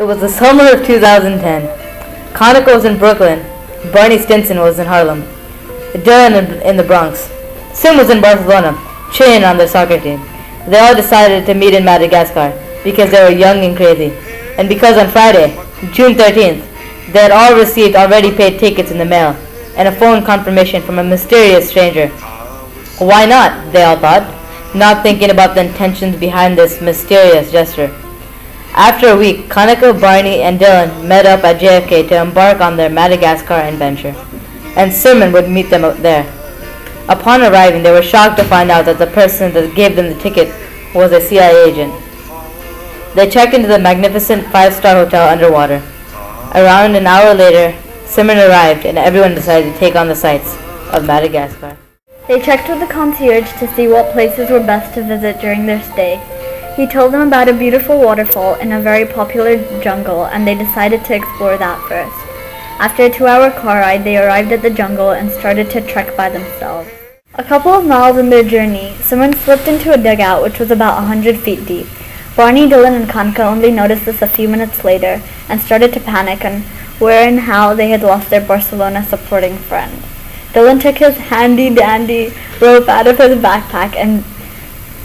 It was the summer of 2010. Kanika was in Brooklyn. Barney Stinson was in Harlem. Dylan in the Bronx. Sim was in Barcelona, cheering on their soccer team. They all decided to meet in Madagascar because they were young and crazy, and because on Friday, June 13th, they had all received already paid tickets in the mail and a phone confirmation from a mysterious stranger. Why not, they all thought, not thinking about the intentions behind this mysterious gesture. After a week, Kanika, Barney, and Dylan met up at JFK to embark on their Madagascar adventure, and Simon would meet them out there. Upon arriving, they were shocked to find out that the person that gave them the ticket was a CIA agent. They checked into the magnificent 5-star hotel underwater. Around an hour later, Simon arrived and everyone decided to take on the sights of Madagascar. They checked with the concierge to see what places were best to visit during their stay. He told them about a beautiful waterfall in a very popular jungle, and they decided to explore that first. After a 2-hour car ride, they arrived at the jungle and started to trek by themselves. A couple of miles in their journey, Simon slipped into a dugout which was about 100 feet deep. Barney, Dylan, and Kanika only noticed this a few minutes later and started to panic on where and how they had lost their Barcelona supporting friend. Dylan took his handy-dandy rope out of his backpack and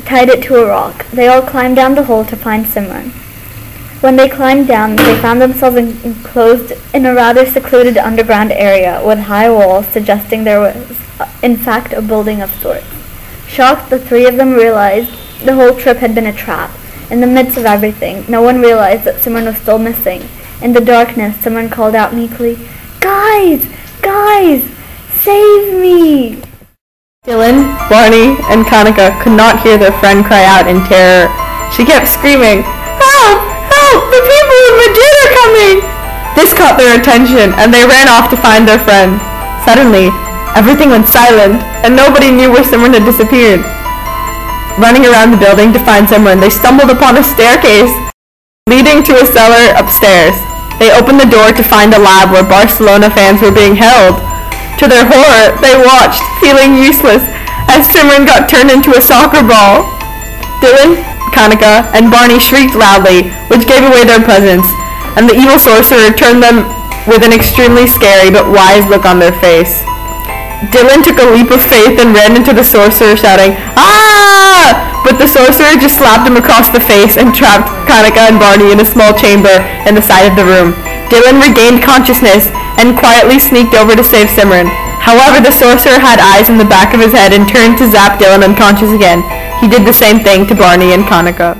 tied it to a rock. They all climbed down the hole to find Simon. When they climbed down, they found themselves enclosed in a rather secluded underground area with high walls suggesting there was, in fact, a building of sorts. Shocked, the three of them realized the whole trip had been a trap. In the midst of everything, no one realized that Simon was still missing. In the darkness, Simon called out meekly, "Guys! Guys! Save me!" Dylan, Barney, and Kanika could not hear their friend cry out in terror. She kept screaming, "Help! Help! The people of Madrid are coming!" This caught their attention, and they ran off to find their friend. Suddenly, everything went silent, and nobody knew where Simran had disappeared. Running around the building to find Simran, they stumbled upon a staircase leading to a cellar upstairs. They opened the door to find a lab where Barcelona fans were being held. To their horror, they watched, feeling useless, as Simran got turned into a soccer ball. Dylan, Kanika, and Barney shrieked loudly, which gave away their presence, and the evil sorcerer turned them with an extremely scary but wise look on their face. Dylan took a leap of faith and ran into the sorcerer, shouting, "Ah!" But the sorcerer just slapped him across the face and trapped Kanika and Barney in a small chamber in the side of the room. Dylan regained consciousness and quietly sneaked over to save Simran. However, the sorcerer had eyes in the back of his head and turned to zap Dylan unconscious again. He did the same thing to Barney and Kanika.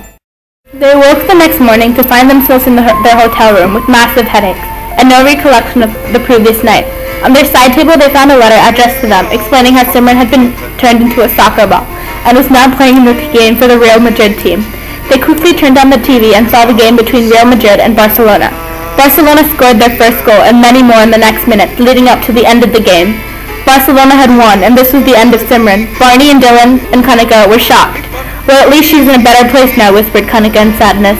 They woke the next morning to find themselves in their hotel room with massive headaches and no recollection of the previous night. On their side table, they found a letter addressed to them explaining how Simran had been turned into a soccer ball and was now playing in the game for the Real Madrid team. They quickly turned on the TV and saw the game between Real Madrid and Barcelona. Barcelona scored their first goal and many more in the next minutes leading up to the end of the game. Barcelona had won, and this was the end of Simran. Barney and Dylan and Kanika were shocked. "Well, at least she's in a better place now," whispered Kanika in sadness.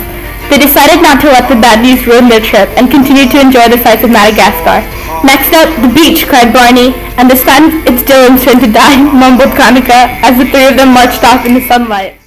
They decided not to let the bad news ruin their trip and continued to enjoy the sights of Madagascar. "Next up, the beach," cried Barney, "and this time it's Dylan's turn to die," mumbled Kanika as the three of them marched off in the sunlight.